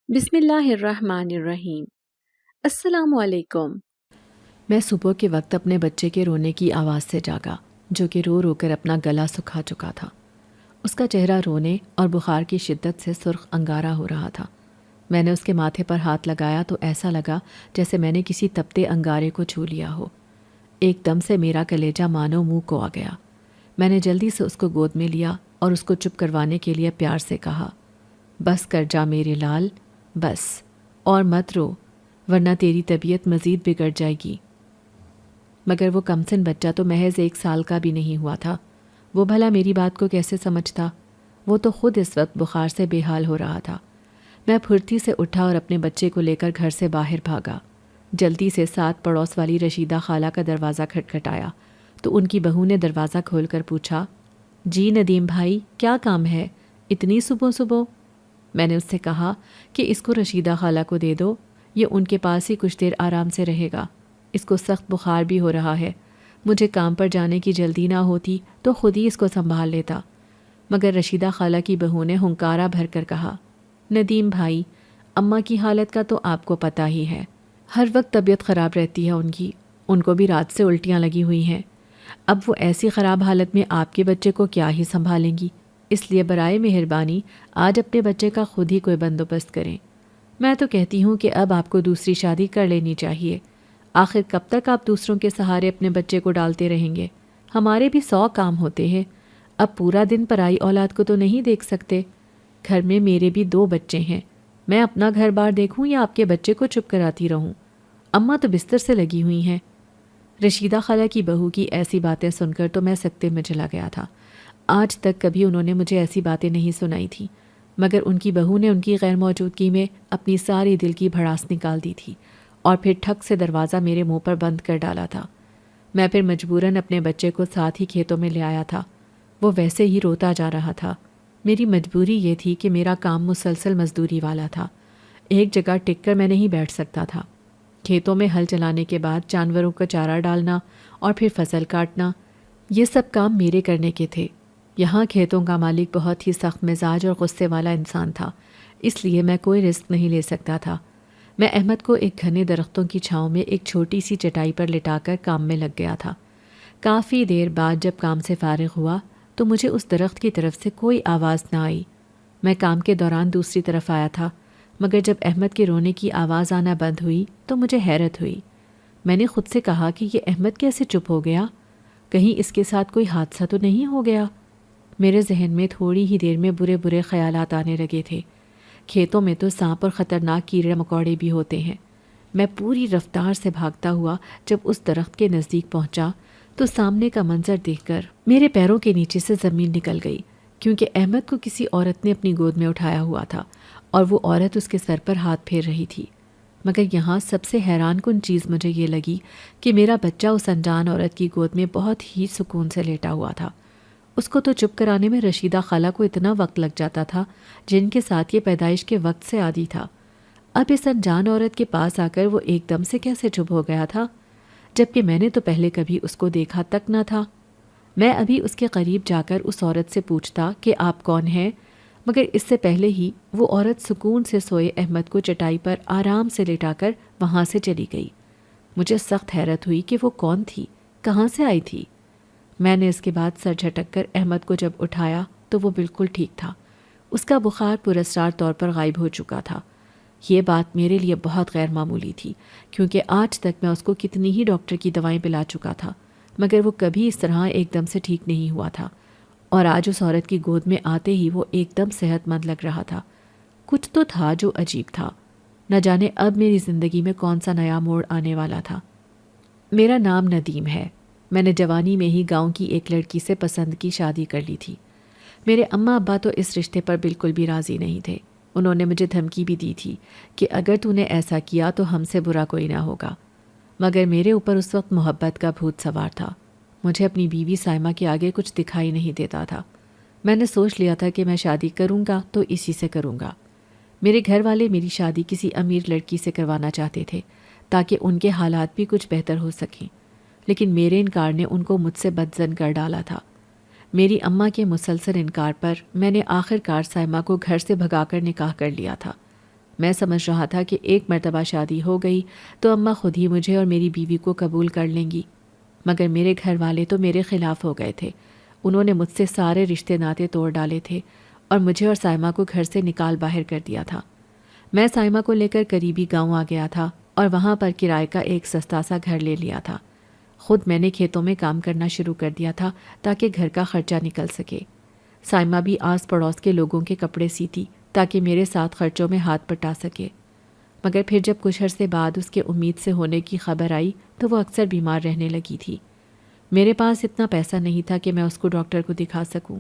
بسم اللہ الرحمن الرحیم۔ السلام علیکم۔ میں صبح کے وقت اپنے بچے کے رونے کی آواز سے جاگا، جو کہ رو رو کر اپنا گلا سکھا چکا تھا۔ اس کا چہرہ رونے اور بخار کی شدت سے سرخ انگارہ ہو رہا تھا۔ میں نے اس کے ماتھے پر ہاتھ لگایا تو ایسا لگا جیسے میں نے کسی تپتے انگارے کو چھو لیا ہو۔ ایک دم سے میرا کلیجہ مانو منہ کو آ گیا۔ میں نے جلدی سے اس کو گود میں لیا اور اس کو چپ کروانے کے لیے پیار سے کہا، بس کر جا میرے لال، بس، اور مت رو، ورنہ تیری طبیعت مزید بگڑ جائے گی۔ مگر وہ کمسن بچہ تو محض 1 سال کا بھی نہیں ہوا تھا۔ وہ بھلا میری بات کو کیسے سمجھتا؟ وہ تو خود اس وقت بخار سے بے حال ہو رہا تھا۔ میں پھرتی سے اٹھا اور اپنے بچے کو لے کر گھر سے باہر بھاگا۔ جلدی سے ساتھ پڑوس والی رشیدہ خالہ کا دروازہ کھٹکھٹایا تو ان کی بہو نے دروازہ کھول کر پوچھا، جی ندیم بھائی، کیا کام ہے اتنی صبح صبح؟ میں نے اس سے کہا کہ اس کو رشیدہ خالہ کو دے دو، یہ ان کے پاس ہی کچھ دیر آرام سے رہے گا۔ اس کو سخت بخار بھی ہو رہا ہے۔ مجھے کام پر جانے کی جلدی نہ ہوتی تو خود ہی اس کو سنبھال لیتا۔ مگر رشیدہ خالہ کی بہو نے ہنکارا بھر کر کہا، ندیم بھائی، اماں کی حالت کا تو آپ کو پتہ ہی ہے، ہر وقت طبیعت خراب رہتی ہے ان کی، ان کو بھی رات سے الٹیاں لگی ہوئی ہیں۔ اب وہ ایسی خراب حالت میں آپ کے بچے کو کیا ہی سنبھالیں گی، اس لیے برائے مہربانی آج اپنے بچے کا خود ہی کوئی بندوبست کریں۔ میں تو کہتی ہوں کہ اب آپ کو دوسری شادی کر لینی چاہیے۔ آخر کب تک آپ دوسروں کے سہارے اپنے بچے کو ڈالتے رہیں گے؟ ہمارے بھی 100 کام ہوتے ہیں، اب پورا دن پرائی اولاد کو تو نہیں دیکھ سکتے۔ گھر میں میرے بھی 2 بچے ہیں، میں اپنا گھر بار دیکھوں یا آپ کے بچے کو چپ کراتی رہوں؟ اماں تو بستر سے لگی ہوئی ہیں۔ رشیدہ خالہ کی بہو کی ایسی باتیں سن کر تو میں سکتے میں چلا گیا تھا۔ آج تک کبھی انہوں نے مجھے ایسی باتیں نہیں سنائی تھیں، مگر ان کی بہو نے ان کی غیر موجودگی میں اپنی ساری دل کی بھڑاس نکال دی تھی اور پھر ٹھک سے دروازہ میرے منہ پر بند کر ڈالا تھا۔ میں پھر مجبوراً اپنے بچے کو ساتھ ہی کھیتوں میں لے آیا تھا۔ وہ ویسے ہی روتا جا رہا تھا۔ میری مجبوری یہ تھی کہ میرا کام مسلسل مزدوری والا تھا، ایک جگہ ٹک کر میں نہیں بیٹھ سکتا تھا۔ کھیتوں میں ہل چلانے کے بعد جانوروں کا چارہ ڈالنا اور پھر فصل کاٹنا، یہ سب کام میرے کرنے کے تھے۔ یہاں کھیتوں کا مالک بہت ہی سخت مزاج اور غصے والا انسان تھا، اس لیے میں کوئی رسک نہیں لے سکتا تھا۔ میں احمد کو ایک گھنے درختوں کی چھاؤں میں ایک چھوٹی سی چٹائی پر لٹا کر کام میں لگ گیا تھا۔ کافی دیر بعد جب کام سے فارغ ہوا تو مجھے اس درخت کی طرف سے کوئی آواز نہ آئی۔ میں کام کے دوران دوسری طرف آیا تھا، مگر جب احمد کے رونے کی آواز آنا بند ہوئی تو مجھے حیرت ہوئی۔ میں نے خود سے کہا کہ یہ احمد کیسے چپ ہو گیا؟ کہیں اس کے ساتھ کوئی حادثہ تو نہیں ہو گیا؟ میرے ذہن میں تھوڑی ہی دیر میں برے برے خیالات آنے لگے تھے۔ کھیتوں میں تو سانپ اور خطرناک کیڑے مکوڑے بھی ہوتے ہیں۔ میں پوری رفتار سے بھاگتا ہوا جب اس درخت کے نزدیک پہنچا تو سامنے کا منظر دیکھ کر میرے پیروں کے نیچے سے زمین نکل گئی، کیونکہ احمد کو کسی عورت نے اپنی گود میں اٹھایا ہوا تھا اور وہ عورت اس کے سر پر ہاتھ پھیر رہی تھی۔ مگر یہاں سب سے حیران کن چیز مجھے یہ لگی کہ میرا بچہ اس انجان عورت کی گود میں بہت ہی سکون سے لیٹا ہوا تھا۔ اس کو تو چپ کرانے میں رشیدہ خالہ کو اتنا وقت لگ جاتا تھا جن کے ساتھ یہ پیدائش کے وقت سے عادی تھا۔ اب اس انجان عورت کے پاس آ کر وہ ایک دم سے کیسے چپ ہو گیا تھا، جبکہ میں نے تو پہلے کبھی اس کو دیکھا تک نہ تھا۔ میں ابھی اس کے قریب جا کر اس عورت سے پوچھتا کہ آپ کون ہیں، مگر اس سے پہلے ہی وہ عورت سکون سے سوئے احمد کو چٹائی پر آرام سے لٹا کر وہاں سے چلی گئی۔ مجھے سخت حیرت ہوئی کہ وہ کون تھی، کہاں سے آئی تھی۔ میں نے اس کے بعد سر جھٹک کر احمد کو جب اٹھایا تو وہ بالکل ٹھیک تھا۔ اس کا بخار پراسرار طور پر غائب ہو چکا تھا۔ یہ بات میرے لیے بہت غیر معمولی تھی، کیونکہ آج تک میں اس کو کتنی ہی ڈاکٹر کی دوائیں پلا چکا تھا، مگر وہ کبھی اس طرح ایک دم سے ٹھیک نہیں ہوا تھا، اور آج اس عورت کی گود میں آتے ہی وہ ایک دم صحت مند لگ رہا تھا۔ کچھ تو تھا جو عجیب تھا، نہ جانے اب میری زندگی میں کون سا نیا موڑ آنے والا تھا۔ میرا نام ندیم ہے۔ میں نے جوانی میں ہی گاؤں کی ایک لڑکی سے پسند کی شادی کر لی تھی۔ میرے اماں ابا تو اس رشتے پر بالکل بھی راضی نہیں تھے۔ انہوں نے مجھے دھمکی بھی دی تھی کہ اگر تو نے ایسا کیا تو ہم سے برا کوئی نہ ہوگا، مگر میرے اوپر اس وقت محبت کا بھوت سوار تھا۔ مجھے اپنی بیوی سائمہ کے آگے کچھ دکھائی نہیں دیتا تھا۔ میں نے سوچ لیا تھا کہ میں شادی کروں گا تو اسی سے کروں گا۔ میرے گھر والے میری شادی کسی امیر لڑکی سے کروانا چاہتے تھے تاکہ ان کے حالات بھی کچھ بہتر ہو سکیں، لیکن میرے انکار نے ان کو مجھ سے بدظن کر ڈالا تھا۔ میری اماں کے مسلسل انکار پر میں نے آخر کار سائمہ کو گھر سے بھگا کر نکاح کر لیا تھا۔ میں سمجھ رہا تھا کہ ایک مرتبہ شادی ہو گئی تو اماں خود ہی مجھے اور میری بیوی کو قبول کر لیں گی، مگر میرے گھر والے تو میرے خلاف ہو گئے تھے۔ انہوں نے مجھ سے سارے رشتے ناطے توڑ ڈالے تھے اور مجھے اور سائمہ کو گھر سے نکال باہر کر دیا تھا۔ میں سائمہ کو لے کر قریبی گاؤں آ گیا تھا اور وہاں پر کرائے کا ایک سستا سا گھر لے لیا تھا۔ خود میں نے کھیتوں میں کام کرنا شروع کر دیا تھا تاکہ گھر کا خرچہ نکل سکے۔ سائمہ بھی آس پڑوس کے لوگوں کے کپڑے سیتی تاکہ میرے ساتھ خرچوں میں ہاتھ پٹا سکے، مگر پھر جب کچھ عرصے بعد اس کے امید سے ہونے کی خبر آئی تو وہ اکثر بیمار رہنے لگی تھی۔ میرے پاس اتنا پیسہ نہیں تھا کہ میں اس کو ڈاکٹر کو دکھا سکوں۔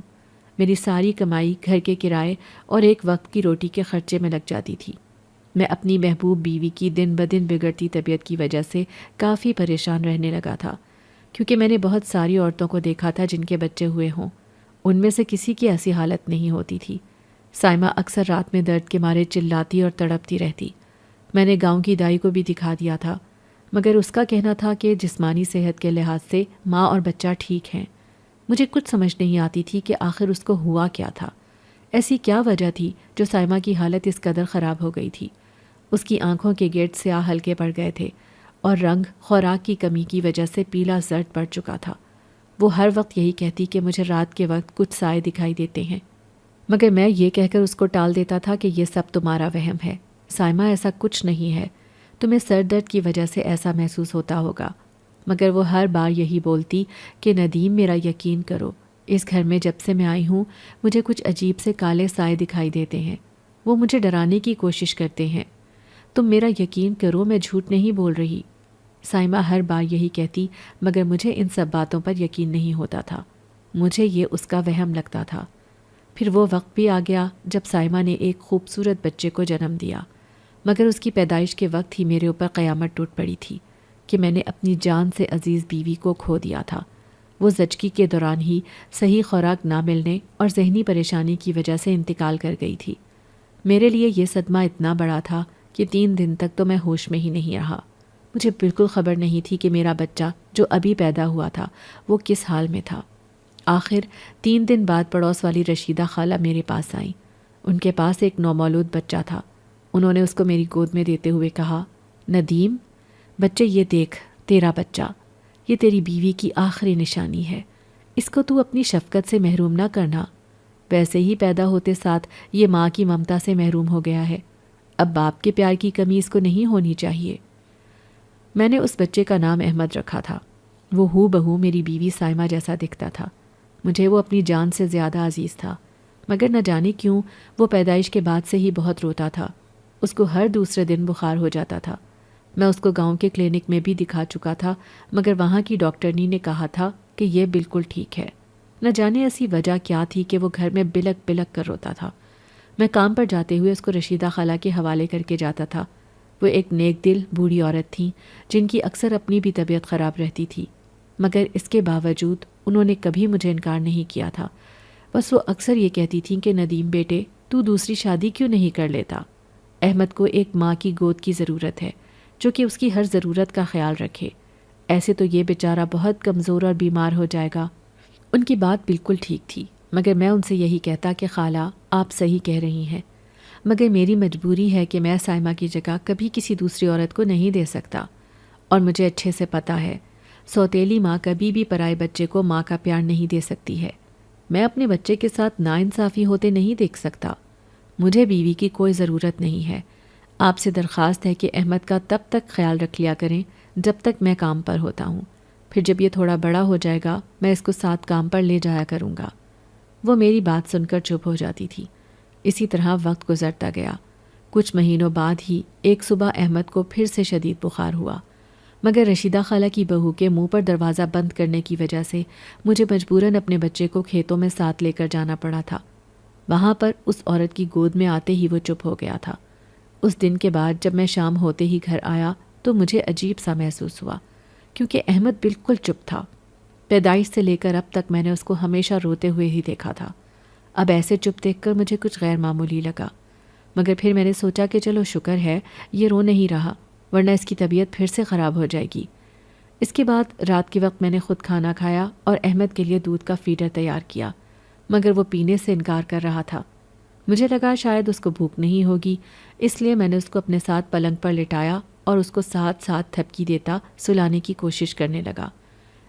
میری ساری کمائی گھر کے کرائے اور ایک وقت کی روٹی کے خرچے میں لگ جاتی تھی۔ میں اپنی محبوب بیوی کی دن بدن بگڑتی طبیعت کی وجہ سے کافی پریشان رہنے لگا تھا، کیونکہ میں نے بہت ساری عورتوں کو دیکھا تھا جن کے بچے ہوئے ہوں، ان میں سے کسی کی ایسی حالت نہیں ہوتی تھی۔ سائمہ اکثر رات میں درد کے مارے چلاتی اور تڑپتی رہتی۔ میں نے گاؤں کی دائی کو بھی دکھا دیا تھا، مگر اس کا کہنا تھا کہ جسمانی صحت کے لحاظ سے ماں اور بچہ ٹھیک ہیں۔ مجھے کچھ سمجھ نہیں آتی تھی کہ آخر اس کو ہوا کیا تھا، ایسی کیا وجہ تھی جو سائمہ کی حالت اس قدر خراب ہو گئی تھی۔ اس کی آنکھوں کے گیٹ سیاہ ہلکے پڑ گئے تھے اور رنگ خوراک کی کمی کی وجہ سے پیلا زرد پڑ چکا تھا۔ وہ ہر وقت یہی کہتی کہ مجھے رات کے وقت کچھ سائے دکھائی دیتے ہیں، مگر میں یہ کہہ کر اس کو ٹال دیتا تھا کہ یہ سب تمہارا وہم ہے، سائمہ ایسا کچھ نہیں ہے، تمہیں سر درد کی وجہ سے ایسا محسوس ہوتا ہوگا۔ مگر وہ ہر بار یہی بولتی کہ ندیم میرا یقین کرو، اس گھر میں جب سے میں آئی ہوں مجھے کچھ عجیب سے کالے سائے دکھائی دیتے ہیں، وہ مجھے ڈرانے کی کوشش کرتے ہیں، تم میرا یقین کرو، میں جھوٹ نہیں بول رہی۔ سائمہ ہر بار یہی کہتی، مگر مجھے ان سب باتوں پر یقین نہیں ہوتا تھا، مجھے یہ اس کا وہم لگتا تھا۔ پھر وہ وقت بھی آ گیا جب سائمہ نے ایک خوبصورت بچے کو جنم دیا، مگر اس کی پیدائش کے وقت ہی میرے اوپر قیامت ٹوٹ پڑی تھی کہ میں نے اپنی جان سے عزیز بیوی کو کھو دیا تھا۔ وہ زچگی کے دوران ہی صحیح خوراک نہ ملنے اور ذہنی پریشانی کی وجہ سے انتقال کر گئی تھی۔ میرے لیے یہ صدمہ اتنا بڑا تھا کہ 3 دن تک تو میں ہوش میں ہی نہیں رہا۔ مجھے بالکل خبر نہیں تھی کہ میرا بچہ جو ابھی پیدا ہوا تھا وہ کس حال میں تھا۔ آخر 3 دن بعد پڑوس والی رشیدہ خالہ میرے پاس آئیں۔ ان کے پاس ایک نومولود بچہ تھا۔ انہوں نے اس کو میری گود میں دیتے ہوئے کہا، ندیم بچے یہ دیکھ، تیرا بچہ، یہ تیری بیوی کی آخری نشانی ہے، اس کو تو اپنی شفقت سے محروم نہ کرنا، ویسے ہی پیدا ہوتے ساتھ یہ ماں کی ممتا سے محروم ہو گیا ہے، اب باپ کے پیار کی کمی اس کو نہیں ہونی چاہیے۔ میں نے اس بچے کا نام احمد رکھا تھا۔ وہ ہو بہو میری بیوی سائمہ جیسا دکھتا تھا۔ مجھے وہ اپنی جان سے زیادہ عزیز تھا، مگر نہ جانے کیوں وہ پیدائش کے بعد سے ہی بہت روتا تھا۔ اس کو ہر دوسرے دن بخار ہو جاتا تھا۔ میں اس کو گاؤں کے کلینک میں بھی دکھا چکا تھا، مگر وہاں کی ڈاکٹرنی نے کہا تھا کہ یہ بالکل ٹھیک ہے۔ نہ جانے ایسی وجہ کیا تھی کہ وہ گھر میں بلک بلک کر روتا تھا۔ میں کام پر جاتے ہوئے اس کو رشیدہ خالہ کے حوالے کر کے جاتا تھا۔ وہ ایک نیک دل بوڑھی عورت تھیں جن کی اکثر اپنی بھی طبیعت خراب رہتی تھی، مگر اس کے باوجود انہوں نے کبھی مجھے انکار نہیں کیا تھا۔ بس وہ اکثر یہ کہتی تھیں کہ ندیم بیٹے تو دوسری شادی کیوں نہیں کر لیتا؟ احمد کو ایک ماں کی گود کی ضرورت ہے جو کہ اس کی ہر ضرورت کا خیال رکھے، ایسے تو یہ بیچارہ بہت کمزور اور بیمار ہو جائے گا۔ ان کی بات بالکل ٹھیک تھی، مگر میں ان سے یہی کہتا کہ خالہ آپ صحیح کہہ رہی ہیں، مگر میری مجبوری ہے کہ میں سائمہ کی جگہ کبھی کسی دوسری عورت کو نہیں دے سکتا، اور مجھے اچھے سے پتہ ہے سوتیلی ماں کبھی بھی پرائے بچے کو ماں کا پیار نہیں دے سکتی ہے۔ میں اپنے بچے کے ساتھ ناانصافی ہوتے نہیں دیکھ سکتا۔ مجھے بیوی کی کوئی ضرورت نہیں ہے۔ آپ سے درخواست ہے کہ احمد کا تب تک خیال رکھ لیا کریں جب تک میں کام پر ہوتا ہوں، پھر جب یہ تھوڑا بڑا ہو جائے گا میں اس کو ساتھ کام پر لے جایا کروں گا۔ وہ میری بات سن کر چپ ہو جاتی تھی۔ اسی طرح وقت گزرتا گیا۔ کچھ مہینوں بعد ہی ایک صبح احمد کو پھر سے شدید بخار ہوا، مگر رشیدہ خالہ کی بہو کے منہ پر دروازہ بند کرنے کی وجہ سے مجھے مجبوراً اپنے بچے کو کھیتوں میں ساتھ لے کر جانا پڑا تھا۔ وہاں پر اس عورت کی گود میں آتے ہی وہ چپ ہو گیا تھا۔ اس دن کے بعد جب میں شام ہوتے ہی گھر آیا تو مجھے عجیب سا محسوس ہوا، کیونکہ احمد بالکل چپ تھا۔ پیدائش سے لے کر اب تک میں نے اس کو ہمیشہ روتے ہوئے ہی دیکھا تھا۔ اب ایسے چپ دیکھ کر مجھے کچھ غیر معمولی لگا، مگر پھر میں نے سوچا کہ چلو شکر ہے یہ رو نہیں رہا، ورنہ اس کی طبیعت پھر سے خراب ہو جائے گی۔ اس کے بعد رات کے وقت میں نے خود کھانا کھایا اور احمد کے لیے دودھ کا فیڈر تیار کیا، مگر وہ پینے سے انکار کر رہا تھا۔ مجھے لگا شاید اس کو بھوک نہیں ہوگی، اس لیے میں نے اس کو اپنے ساتھ پلنگ پر لٹایا اور اس کو ساتھ ساتھ تھپکی دیتا سلانے کی کوشش کرنے لگا۔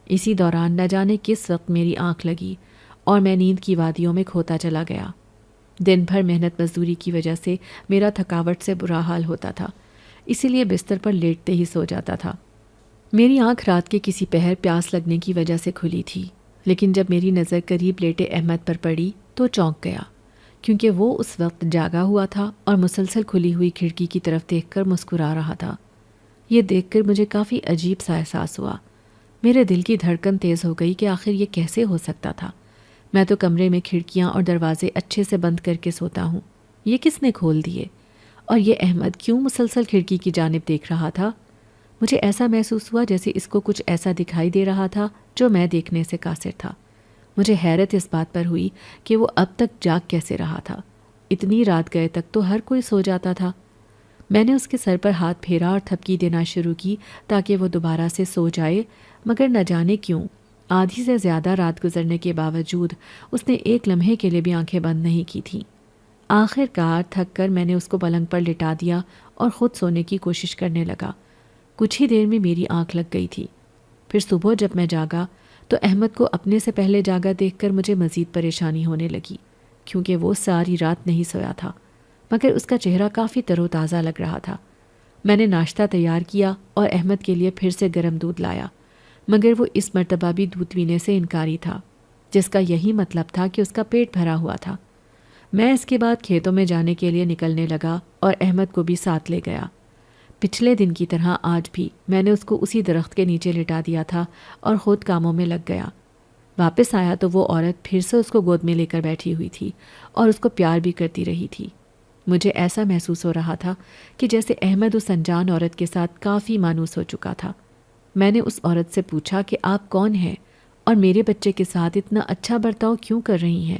اسی دوران نہ جانے کس وقت میری آنکھ لگی اور میں نیند کی وادیوں میں کھوتا چلا گیا۔ دن بھر محنت مزدوری کی وجہ سے میرا تھکاوٹ سے برا حال ہوتا تھا، اسی لیے بستر پر لیٹتے ہی سو جاتا تھا۔ میری آنکھ رات کے کسی پہر پیاس لگنے کی وجہ سے کھلی تھی، لیکن جب میری نظر قریب لیٹے احمد پر پڑی تو چونک گیا، کیونکہ وہ اس وقت جاگا ہوا تھا اور مسلسل کھلی ہوئی کھڑکی کی طرف دیکھ کر مسکرا رہا تھا۔ یہ دیکھ کر مجھے کافی عجیب سا احساس ہوا۔ میرے دل کی دھڑکن تیز ہو گئی کہ آخر یہ کیسے ہو سکتا تھا؟ میں تو کمرے میں کھڑکیاں اور دروازے اچھے سے بند کر کے سوتا ہوں، یہ کس نے کھول دیے؟ اور یہ احمد کیوں مسلسل کھڑکی کی جانب دیکھ رہا تھا؟ مجھے ایسا محسوس ہوا جیسے اس کو کچھ ایسا دکھائی دے رہا تھا جو میں دیکھنے سے قاصر تھا۔ مجھے حیرت اس بات پر ہوئی کہ وہ اب تک جاگ کیسے رہا تھا۔ اتنی رات گئے تک تو ہر کوئی سو جاتا تھا۔ میں نے اس کے سر پر ہاتھ پھیرا اور تھپکی دینا شروع کی تاکہ وہ دوبارہ سے سو جائے، مگر نہ جانے کیوں آدھی سے زیادہ رات گزرنے کے باوجود اس نے ایک لمحے کے لیے بھی آنکھیں بند نہیں کی تھیں۔ آخر کار تھک کر میں نے اس کو پلنگ پر لٹا دیا اور خود سونے کی کوشش کرنے لگا۔ کچھ ہی دیر میں میری آنکھ لگ گئی تھی۔ پھر صبح جب میں جاگا تو احمد کو اپنے سے پہلے جاگا دیکھ کر مجھے مزید پریشانی ہونے لگی، کیونکہ وہ ساری رات نہیں سویا تھا، مگر اس کا چہرہ کافی تر و تازہ لگ رہا تھا۔ میں نے ناشتہ تیار کیا اور احمد کے لیے پھر سے گرم دودھ لایا، مگر وہ اس مرتبہ بھی دودھ پینے سے انکاری تھا، جس کا یہی مطلب تھا کہ اس کا پیٹ بھرا ہوا تھا۔ میں اس کے بعد کھیتوں میں جانے کے لیے نکلنے لگا اور احمد کو بھی ساتھ لے گیا۔ پچھلے دن کی طرح آج بھی میں نے اس کو اسی درخت کے نیچے لٹا دیا تھا اور خود کاموں میں لگ گیا۔ واپس آیا تو وہ عورت پھر سے اس کو گود میں لے کر بیٹھی ہوئی تھی اور اس کو پیار بھی کرتی رہی تھی۔ مجھے ایسا محسوس ہو رہا تھا کہ جیسے احمد اس انجان عورت کے ساتھ کافی مانوس ہو چکا تھا۔ میں نے اس عورت سے پوچھا کہ آپ کون ہیں اور میرے بچے کے ساتھ اتنا اچھا برتاؤ کیوں کر رہی ہیں؟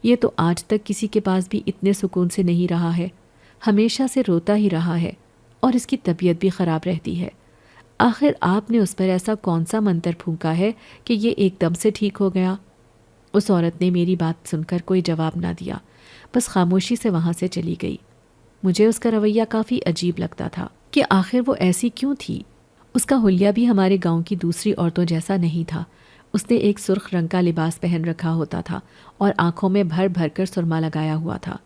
یہ تو آج تک کسی کے پاس بھی اتنے سکون سے نہیں رہا ہے، ہمیشہ سے روتا ہی رہا ہے اور اس کی طبیعت بھی خراب رہتی ہے۔ آخر آپ نے اس پر ایسا کون سا منتر پھونکا ہے کہ یہ ایک دم سے ٹھیک ہو گیا؟ اس عورت نے میری بات سن کر کوئی جواب نہ دیا، بس خاموشی سے وہاں سے چلی گئی۔ مجھے اس کا رویہ کافی عجیب لگتا تھا کہ آخر وہ ایسی کیوں تھی؟ اس کا حلیہ بھی ہمارے گاؤں کی دوسری عورتوں جیسا نہیں تھا۔ اس نے ایک سرخ رنگ کا لباس پہن رکھا ہوتا تھا اور آنکھوں میں بھر بھر کر سرما لگایا ہوا تھا۔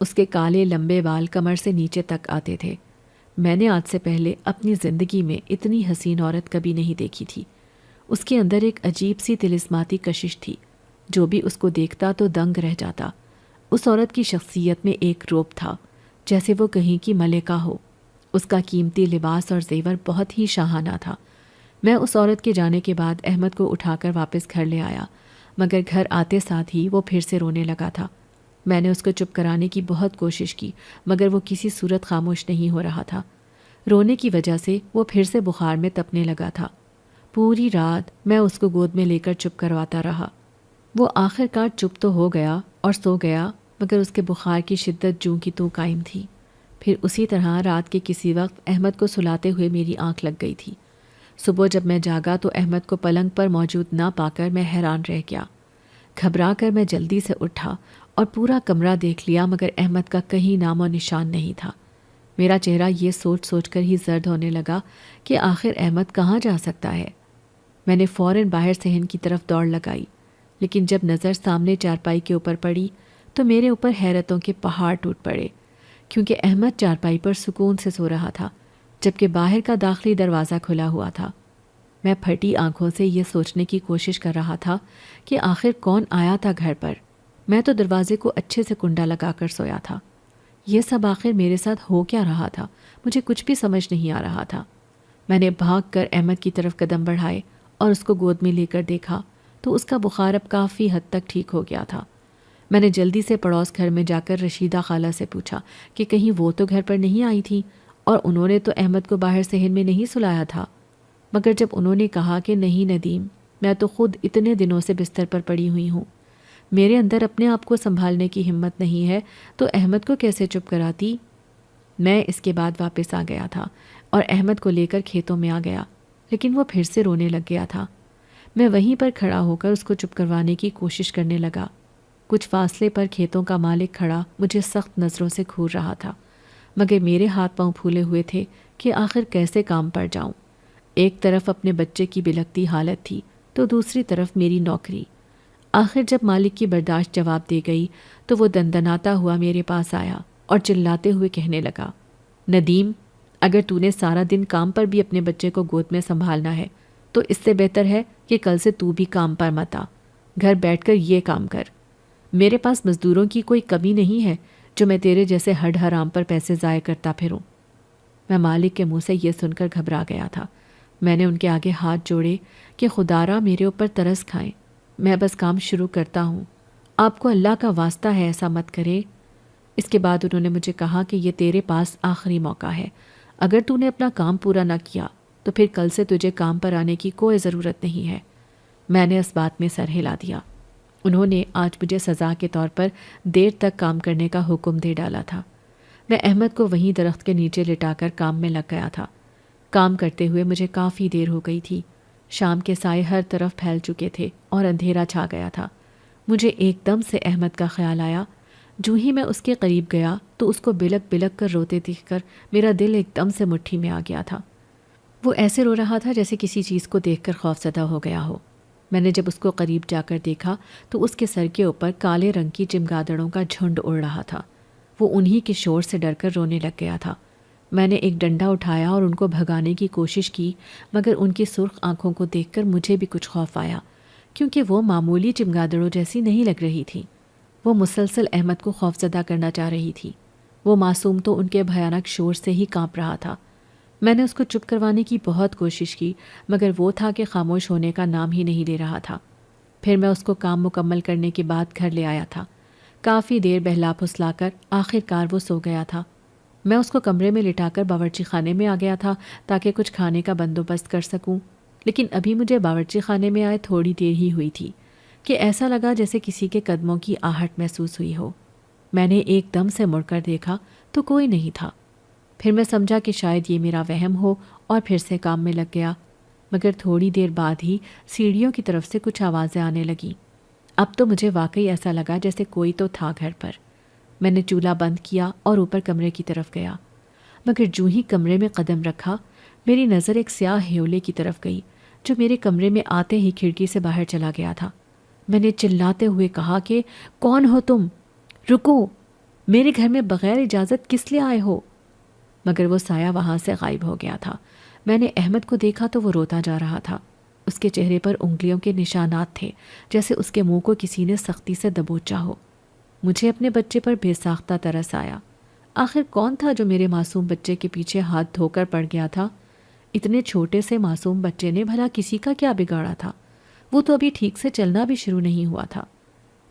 اس کے کالے لمبے بال کمر سے نیچے تک آتے تھے۔ میں نے آج سے پہلے اپنی زندگی میں اتنی حسین عورت کبھی نہیں دیکھی تھی۔ اس کے اندر ایک عجیب سی طلسماتی کشش تھی، جو بھی اس کو دیکھتا تو دنگ رہ جاتا۔ اس عورت کی شخصیت میں ایک روپ تھا، جیسے وہ کہیں کی ملکہ ہو۔ اس کا قیمتی لباس اور زیور بہت ہی شاہانہ تھا۔ میں اس عورت کے جانے کے بعد احمد کو اٹھا کر واپس گھر لے آیا، مگر گھر آتے ساتھ ہی وہ پھر سے رونے لگا تھا۔ میں نے اس کو چپ کرانے کی بہت کوشش کی، مگر وہ کسی صورت خاموش نہیں ہو رہا تھا۔ رونے کی وجہ سے وہ پھر سے بخار میں تپنے لگا تھا۔ پوری رات میں اس کو گود میں لے کر چپ کرواتا رہا۔ وہ آخر کار چپ تو ہو گیا اور سو گیا، مگر اس کے بخار کی شدت جوں کی توں قائم تھی۔ پھر اسی طرح رات کے کسی وقت احمد کو سلاتے ہوئے میری آنکھ لگ گئی تھی۔ صبح جب میں جاگا تو احمد کو پلنگ پر موجود نہ پا کر میں حیران رہ گیا۔ گھبرا کر میں جلدی سے اٹھا اور پورا کمرہ دیکھ لیا، مگر احمد کا کہیں نام و نشان نہیں تھا۔ میرا چہرہ یہ سوچ سوچ کر ہی زرد ہونے لگا کہ آخر احمد کہاں جا سکتا ہے۔ میں نے فوراً باہر صحن کی طرف دوڑ لگائی، لیکن جب نظر سامنے چارپائی کے اوپر پڑی تو میرے اوپر حیرتوں کے پہاڑ ٹوٹ پڑے، کیونکہ احمد چارپائی پر سکون سے سو رہا تھا، جبکہ باہر کا داخلی دروازہ کھلا ہوا تھا۔ میں پھٹی آنکھوں سے یہ سوچنے کی کوشش کر رہا تھا کہ آخر کون آیا تھا گھر پر۔ میں تو دروازے کو اچھے سے کنڈا لگا کر سویا تھا۔ یہ سب آخر میرے ساتھ ہو کیا رہا تھا؟ مجھے کچھ بھی سمجھ نہیں آ رہا تھا۔ میں نے بھاگ کر احمد کی طرف قدم بڑھائے اور اس کو گود میں لے کر دیکھا تو اس کا بخار اب کافی حد تک ٹھیک ہو گیا تھا۔ میں نے جلدی سے پڑوس گھر میں جا کر رشیدہ خالہ سے پوچھا کہ کہیں وہ تو گھر پر نہیں آئی تھی، اور انہوں نے تو احمد کو باہر صحن میں نہیں سلایا تھا۔ مگر جب انہوں نے کہا کہ نہیں ندیم، میں تو خود اتنے دنوں سے بستر پر پڑی ہوئی ہوں، میرے اندر اپنے آپ کو سنبھالنے کی ہمت نہیں ہے، تو احمد کو کیسے چپ کراتی؟ میں اس کے بعد واپس آ گیا تھا اور احمد کو لے کر کھیتوں میں آ گیا، لیکن وہ پھر سے رونے لگ گیا تھا۔ میں وہیں پر کھڑا ہو کر اس کو چپ کروانے کی کوشش کرنے لگا۔ کچھ فاصلے پر کھیتوں کا مالک کھڑا مجھے سخت نظروں سے گھور رہا تھا، مگر میرے ہاتھ پاؤں پھولے ہوئے تھے کہ آخر کیسے کام پر جاؤں۔ ایک طرف اپنے بچے کی بلکتی حالت تھی تو دوسری طرف میری نوکری۔ آخر جب مالک کی برداشت جواب دے گئی تو وہ دندناتا ہوا میرے پاس آیا اور چلاتے ہوئے کہنے لگا، ندیم، اگر تو نے سارا دن کام پر بھی اپنے بچے کو گود میں سنبھالنا ہے تو اس سے بہتر ہے کہ کل سے تو بھی کام پر مت آ، گھر بیٹھ کر یہ کام کر۔ میرے پاس مزدوروں کی کوئی کمی نہیں ہے جو میں تیرے جیسے ہڈ حرام پر پیسے ضائع کرتا پھروں۔ میں مالک کے منہ سے یہ سن کر گھبرا گیا تھا۔ میں نے ان کے آگے ہاتھ جوڑے کہ خدارا میرے اوپر ترس کھائیں، میں بس کام شروع کرتا ہوں، آپ کو اللہ کا واسطہ ہے ایسا مت کرے۔ اس کے بعد انہوں نے مجھے کہا کہ یہ تیرے پاس آخری موقع ہے، اگر تو نے اپنا کام پورا نہ کیا تو پھر کل سے تجھے کام پر آنے کی کوئی ضرورت نہیں ہے۔ میں نے اس بات میں سر ہلا دیا۔ انہوں نے آج مجھے سزا کے طور پر دیر تک کام کرنے کا حکم دے ڈالا تھا۔ میں احمد کو وہیں درخت کے نیچے لٹا کر کام میں لگ گیا تھا۔ کام کرتے ہوئے مجھے کافی دیر ہو گئی تھی۔ شام کے سائے ہر طرف پھیل چکے تھے اور اندھیرا چھا گیا تھا۔ مجھے ایک دم سے احمد کا خیال آیا۔ جو ہی میں اس کے قریب گیا تو اس کو بلک بلک کر روتے دیکھ کر میرا دل ایک دم سے مٹھی میں آ گیا تھا۔ وہ ایسے رو رہا تھا جیسے کسی چیز کو دیکھ کر خوفزدہ ہو گیا ہو۔ میں نے جب اس کو قریب جا کر دیکھا تو اس کے سر کے اوپر کالے رنگ کی چمگادڑوں کا جھنڈ اڑ رہا تھا۔ وہ انہی کے شور سے ڈر کر رونے لگ گیا تھا۔ میں نے ایک ڈنڈا اٹھایا اور ان کو بھگانے کی کوشش کی، مگر ان کی سرخ آنکھوں کو دیکھ کر مجھے بھی کچھ خوف آیا، کیونکہ وہ معمولی چمگادڑوں جیسی نہیں لگ رہی تھی۔ وہ مسلسل احمد کو خوفزدہ کرنا چاہ رہی تھی۔ وہ معصوم تو ان کے بھیانک شور سے ہی کانپ رہا تھا۔ میں نے اس کو چپ کروانے کی بہت کوشش کی، مگر وہ تھا کہ خاموش ہونے کا نام ہی نہیں لے رہا تھا۔ پھر میں اس کو کام مکمل کرنے کے بعد گھر لے آیا تھا۔ کافی دیر بہلا پھسلا کر آخر کار وہ سو گیا تھا۔ میں اس کو کمرے میں لٹا کر باورچی خانے میں آ گیا تھا تاکہ کچھ کھانے کا بندوبست کر سکوں، لیکن ابھی مجھے باورچی خانے میں آئے تھوڑی دیر ہی ہوئی تھی کہ ایسا لگا جیسے کسی کے قدموں کی آہٹ محسوس ہوئی ہو۔ میں نے ایک دم سے مڑ کر دیکھا تو کوئی نہیں تھا۔ پھر میں سمجھا کہ شاید یہ میرا وہم ہو اور پھر سے کام میں لگ گیا، مگر تھوڑی دیر بعد ہی سیڑھیوں کی طرف سے کچھ آوازیں آنے لگیں۔ اب تو مجھے واقعی ایسا لگا جیسے کوئی تو تھا گھر پر۔ میں نے چولہا بند کیا اور اوپر کمرے کی طرف گیا، مگر جو ہی کمرے میں قدم رکھا میری نظر ایک سیاہ ہیولے کی طرف گئی جو میرے کمرے میں آتے ہی کھڑکی سے باہر چلا گیا تھا۔ میں نے چلاتے ہوئے کہا کہ کون ہو تم؟ رکو، میرے گھر میں بغیر اجازت کس لیے آئے ہو؟ مگر وہ سایہ وہاں سے غائب ہو گیا تھا۔ میں نے احمد کو دیکھا تو وہ روتا جا رہا تھا۔ اس کے چہرے پر انگلیوں کے نشانات تھے جیسے اس کے منہ کو کسی نے سختی سے دبوچا ہو۔ مجھے اپنے بچے پر بے ساختہ ترس آیا۔ آخر کون تھا جو میرے معصوم بچے کے پیچھے ہاتھ دھو کر پڑ گیا تھا؟ اتنے چھوٹے سے معصوم بچے نے بھلا کسی کا کیا بگاڑا تھا؟ وہ تو ابھی ٹھیک سے چلنا بھی شروع نہیں ہوا تھا۔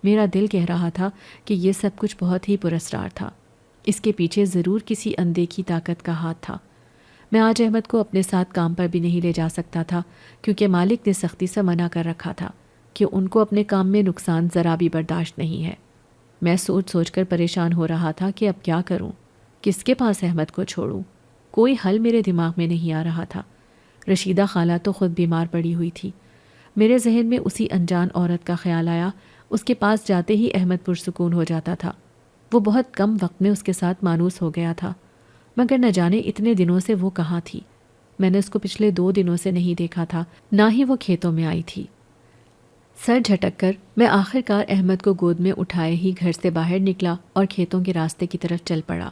میرا دل کہہ رہا تھا کہ یہ سب کچھ بہت ہی پراسرار تھا، اس کے پیچھے ضرور کسی اندیکھی طاقت کا ہاتھ تھا۔ میں آج احمد کو اپنے ساتھ کام پر بھی نہیں لے جا سکتا تھا، کیونکہ مالک نے سختی سے منع کر رکھا تھا کہ ان کو اپنے کام میں نقصان ذرا بھی برداشت نہیں ہے۔ میں سوچ سوچ کر پریشان ہو رہا تھا کہ اب کیا کروں، کس کے پاس احمد کو چھوڑوں؟ کوئی حل میرے دماغ میں نہیں آ رہا تھا۔ رشیدہ خالہ تو خود بیمار پڑی ہوئی تھی۔ میرے ذہن میں اسی انجان عورت کا خیال آیا۔ اس کے پاس جاتے ہی احمد پرسکون ہو جاتا تھا۔ وہ بہت کم وقت میں اس کے ساتھ مانوس ہو گیا تھا، مگر نہ جانے اتنے دنوں سے وہ کہاں تھی۔ میں نے اس کو پچھلے 2 دنوں سے نہیں دیکھا تھا، نہ ہی وہ کھیتوں میں آئی تھی۔ سر جھٹک کر میں آخر کار احمد کو گود میں اٹھائے ہی گھر سے باہر نکلا اور کھیتوں کے راستے کی طرف چل پڑا،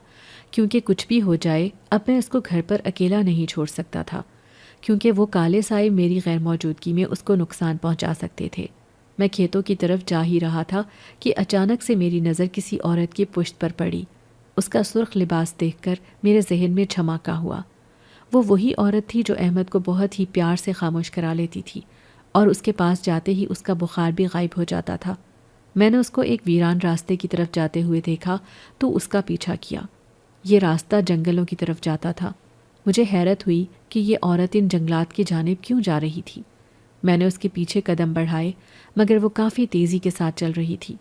کیونکہ کچھ بھی ہو جائے اب میں اس کو گھر پر اکیلا نہیں چھوڑ سکتا تھا، کیونکہ وہ کالے سائے میری غیر موجودگی میں اس کو نقصان پہنچا سکتے تھے۔ میں کھیتوں کی طرف جا ہی رہا تھا کہ اچانک سے میری نظر کسی عورت کی پشت پر پڑی۔ اس کا سرخ لباس دیکھ کر میرے ذہن میں جھماکا ہوا۔ وہ وہی عورت تھی جو احمد کو بہت ہی پیار سے خاموش کرا لیتی تھی، اور اس کے پاس جاتے ہی اس کا بخار بھی غائب ہو جاتا تھا۔ میں نے اس کو ایک ویران راستے کی طرف جاتے ہوئے دیکھا تو اس کا پیچھا کیا۔ یہ راستہ جنگلوں کی طرف جاتا تھا۔ مجھے حیرت ہوئی کہ یہ عورت ان جنگلات کی جانب کیوں جا رہی تھی۔ میں نے اس کے پیچھے قدم بڑھائے، مگر وہ کافی تیزی کے ساتھ چل رہی تھی۔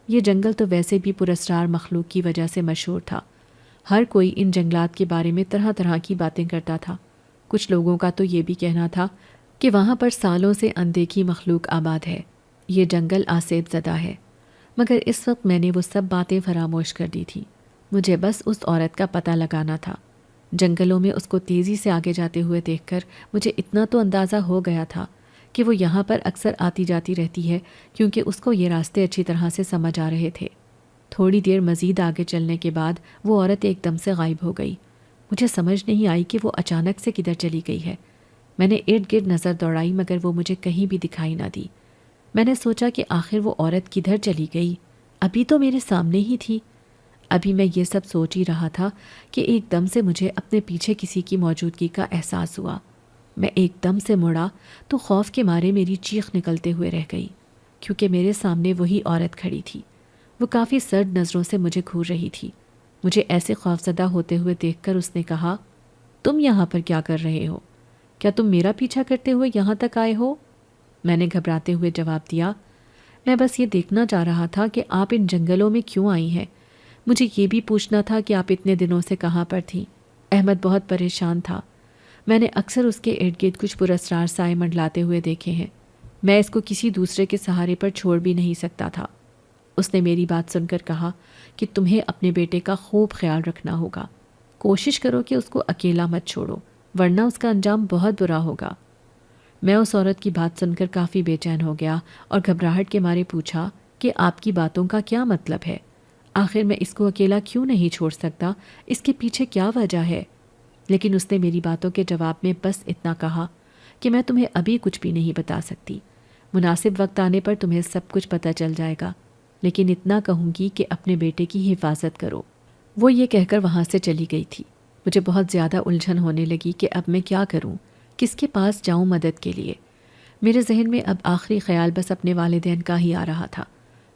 یہ جنگل تو ویسے بھی پراسرار مخلوق کی وجہ سے مشہور تھا۔ ہر کوئی ان جنگلات کے بارے میں طرح طرح کی باتیں کرتا تھا۔ کچھ لوگوں کا تو یہ بھی کہنا تھا کہ وہاں پر سالوں سے اندیکھی مخلوق آباد ہے۔ یہ جنگل آسیب زدہ ہے۔ مگر اس وقت میں نے وہ سب باتیں فراموش کر دی تھیں۔ مجھے بس اس عورت کا پتہ لگانا تھا۔ جنگلوں میں اس کو تیزی سے آگے جاتے ہوئے دیکھ کر مجھے اتنا تو اندازہ ہو گیا تھا کہ وہ یہاں پر اکثر آتی جاتی رہتی ہے، کیونکہ اس کو یہ راستے اچھی طرح سے سمجھ آ رہے تھے۔ تھوڑی دیر مزید آگے چلنے کے بعد وہ عورت ایک دم سے غائب ہو گئی۔ مجھے سمجھ نہیں آئی کہ وہ اچانک سے کدھر چلی گئی ہے۔ میں نے ارد گرد نظر دوڑائی مگر وہ مجھے کہیں بھی دکھائی نہ دی۔ میں نے سوچا کہ آخر وہ عورت کدھر چلی گئی، ابھی تو میرے سامنے ہی تھی۔ ابھی میں یہ سب سوچ ہی رہا تھا کہ ایک دم سے مجھے اپنے پیچھے کسی کی موجودگی کا احساس ہوا۔ میں ایک دم سے مڑا تو خوف کے مارے میری چیخ نکلتے ہوئے رہ گئی، کیونکہ میرے سامنے وہی عورت کھڑی تھی۔ وہ کافی سرد نظروں سے مجھے گھور رہی تھی۔ مجھے ایسے خوفزدہ ہوتے ہوئے دیکھ کر اس نے کہا، تم یہاں پر کیا کر رہے ہو؟ کیا تم میرا پیچھا کرتے ہوئے یہاں تک آئے ہو؟ میں نے گھبراتے ہوئے جواب دیا، میں بس یہ دیکھنا چاہ رہا تھا کہ آپ ان جنگلوں میں کیوں آئی ہیں۔ مجھے یہ بھی پوچھنا تھا کہ آپ اتنے دنوں سے کہاں پر تھیں۔ احمد بہت پریشان تھا۔ میں نے اکثر اس کے ارد گرد کچھ پراسرار سائے منڈلاتے ہوئے دیکھے ہیں۔ میں اس کو کسی دوسرے کے سہارے پر چھوڑ بھی نہیں سکتا تھا۔ اس نے میری بات سن کر کہا کہ تمہیں اپنے بیٹے کا خوب خیال رکھنا ہوگا۔ کوشش کرو کہ اس کو اکیلا مت چھوڑو، ورنہ اس کا انجام بہت برا ہوگا۔ میں اس عورت کی بات سن کر کافی بے چین ہو گیا اور گھبراہٹ کے مارے پوچھا کہ آپ کی باتوں کا کیا مطلب ہے؟ آخر میں اس کو اکیلا کیوں نہیں چھوڑ سکتا؟ اس کے پیچھے کیا وجہ ہے؟ لیکن اس نے میری باتوں کے جواب میں بس اتنا کہا کہ میں تمہیں ابھی کچھ بھی نہیں بتا سکتی۔ مناسب وقت آنے پر تمہیں سب کچھ پتہ چل جائے گا، لیکن اتنا کہوں گی کہ اپنے بیٹے کی حفاظت کرو۔ وہ یہ کہہ کر وہاں سے چلی گئی تھی۔ مجھے بہت زیادہ الجھن ہونے لگی کہ اب میں کیا کروں، کس کے پاس جاؤں مدد کے لیے۔ میرے ذہن میں اب آخری خیال بس اپنے والدین کا ہی آ رہا تھا۔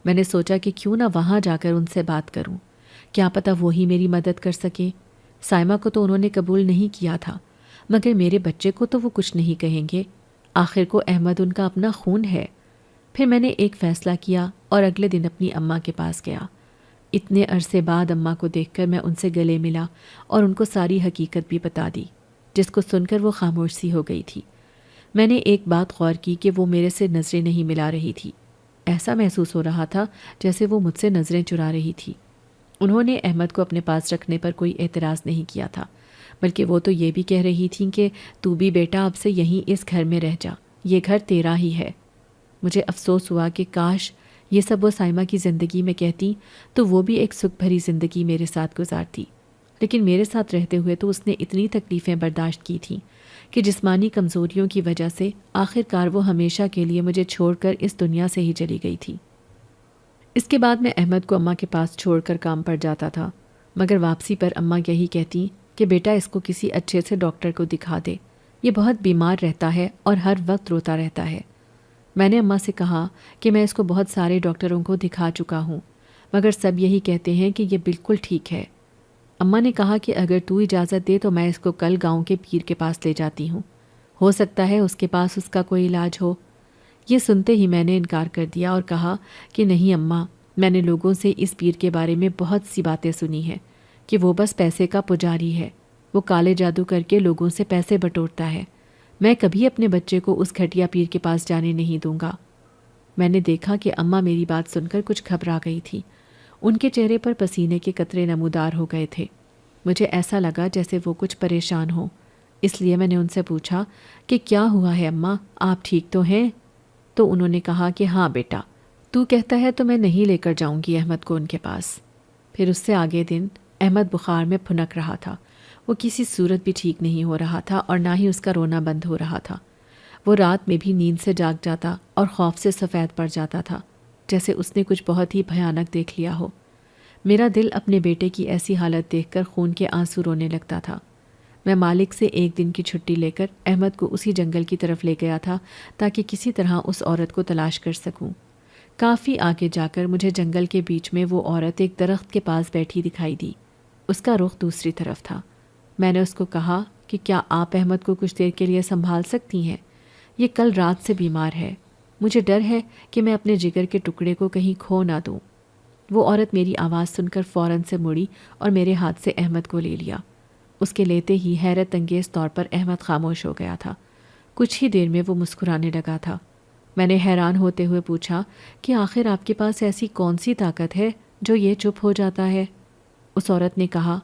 میں نے سوچا کہ کیوں نہ وہاں جا کر ان سے بات کروں، کیا پتہ وہی میری مدد کر سکیں۔ سائمہ کو تو انہوں نے قبول نہیں کیا تھا، مگر میرے بچے کو تو وہ کچھ نہیں کہیں گے۔ آخر کو احمد ان کا اپنا خون ہے۔ پھر میں نے ایک فیصلہ کیا اور اگلے دن اپنی اماں کے پاس گیا۔ اتنے عرصے بعد اماں کو دیکھ کر میں ان سے گلے ملا اور ان کو ساری حقیقت بھی بتا دی، جس کو سن کر وہ خاموش سی ہو گئی تھی۔ میں نے ایک بات غور کی کہ وہ میرے سے نظریں نہیں ملا رہی تھی۔ ایسا محسوس ہو رہا تھا جیسے وہ مجھ سے نظریں چرا رہی تھی۔ انہوں نے احمد کو اپنے پاس رکھنے پر کوئی اعتراض نہیں کیا تھا، بلکہ وہ تو یہ بھی کہہ رہی تھیں کہ تو بھی بیٹا اب سے یہیں اس گھر میں رہ جا، یہ گھر تیرا ہی ہے۔ مجھے افسوس ہوا کہ کاش یہ سب وہ سائمہ کی زندگی میں کہتی تو وہ بھی ایک سکھ بھری زندگی میرے ساتھ گزارتی، لیکن میرے ساتھ رہتے ہوئے تو اس نے اتنی تکلیفیں برداشت کی تھیں کہ جسمانی کمزوریوں کی وجہ سے آخر کار وہ ہمیشہ کے لیے مجھے چھوڑ کر اس دنیا سے ہی چلی گئی تھی۔ اس کے بعد میں احمد کو اماں کے پاس چھوڑ کر کام پر جاتا تھا، مگر واپسی پر اماں یہی کہتی کہ بیٹا اس کو کسی اچھے سے ڈاکٹر کو دکھا دے، یہ بہت بیمار رہتا ہے اور ہر وقت روتا رہتا ہے۔ میں نے اماں سے کہا کہ میں اس کو بہت سارے ڈاکٹروں کو دکھا چکا ہوں، مگر سب یہی کہتے ہیں کہ یہ بالکل ٹھیک ہے۔ اماں نے کہا کہ اگر تو اجازت دے تو میں اس کو کل گاؤں کے پیر کے پاس لے جاتی ہوں، ہو سکتا ہے اس کے پاس اس کا کوئی علاج ہو۔ یہ سنتے ہی میں نے انکار کر دیا اور کہا کہ نہیں اماں، میں نے لوگوں سے اس پیر کے بارے میں بہت سی باتیں سنی ہیں کہ وہ بس پیسے کا پجاری ہے، وہ کالے جادو کر کے لوگوں سے پیسے بٹورتا ہے۔ میں کبھی اپنے بچے کو اس گھٹیا پیر کے پاس جانے نہیں دوں گا۔ میں نے دیکھا کہ اماں میری بات سن کر کچھ گھبرا گئی تھی۔ ان کے چہرے پر پسینے کے قطرے نمودار ہو گئے تھے۔ مجھے ایسا لگا جیسے وہ کچھ پریشان ہوں، اس لیے میں نے ان سے پوچھا کہ کیا ہوا ہے اماں، آپ ٹھیک تو ہیں؟ تو انہوں نے کہا کہ ہاں بیٹا، تو کہتا ہے تو میں نہیں لے کر جاؤں گی احمد کو ان کے پاس۔ پھر اس سے آگے دن احمد بخار میں پھنک رہا تھا۔ وہ کسی صورت بھی ٹھیک نہیں ہو رہا تھا اور نہ ہی اس کا رونا بند ہو رہا تھا۔ وہ رات میں بھی نیند سے جاگ جاتا اور خوف سے سفید پڑ جاتا تھا، جیسے اس نے کچھ بہت ہی بھیانک دیکھ لیا ہو۔ میرا دل اپنے بیٹے کی ایسی حالت دیکھ کر خون کے آنسو رونے لگتا تھا۔ میں مالک سے ایک دن کی چھٹی لے کر احمد کو اسی جنگل کی طرف لے گیا تھا تاکہ کسی طرح اس عورت کو تلاش کر سکوں۔ کافی آگے جا کر مجھے جنگل کے بیچ میں وہ عورت ایک درخت کے پاس بیٹھی دکھائی دی۔ اس کا رخ دوسری طرف تھا۔ میں نے اس کو کہا کہ کیا آپ احمد کو کچھ دیر کے لیے سنبھال سکتی ہیں؟ یہ کل رات سے بیمار ہے، مجھے ڈر ہے کہ میں اپنے جگر کے ٹکڑے کو کہیں کھو نہ دوں۔ وہ عورت میری آواز سن کر فوراً سے مڑی اور میرے ہاتھ سے احمد کو لے لیا۔ اس کے لیتے ہی حیرت انگیز طور پر احمد خاموش ہو گیا تھا۔ کچھ ہی دیر میں وہ مسکرانے لگا تھا۔ میں نے حیران ہوتے ہوئے پوچھا کہ آخر آپ کے پاس ایسی کون سی طاقت ہے جو یہ چپ ہو جاتا ہے؟ اس عورت نے کہا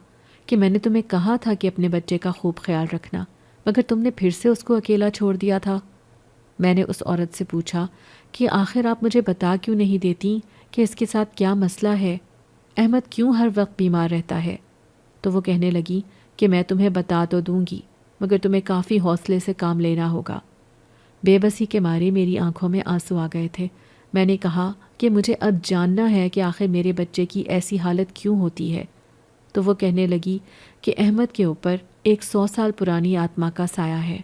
کہ میں نے تمہیں کہا تھا کہ اپنے بچے کا خوب خیال رکھنا، مگر تم نے پھر سے اس کو اکیلا چھوڑ دیا تھا۔ میں نے اس عورت سے پوچھا کہ آخر آپ مجھے بتا کیوں نہیں دیتی کہ اس کے ساتھ کیا مسئلہ ہے؟ احمد کیوں ہر وقت بیمار رہتا ہے؟ تو وہ کہنے لگی کہ میں تمہیں بتا تو دوں گی، مگر تمہیں کافی حوصلے سے کام لینا ہوگا۔ بے بسی کے مارے میری آنکھوں میں آنسو آ گئے تھے۔ میں نے کہا کہ مجھے اب جاننا ہے کہ آخر میرے بچے کی ایسی حالت کیوں ہوتی ہے۔ تو وہ کہنے لگی کہ احمد کے اوپر ایک 100 سال پرانی آتما کا سایہ ہے۔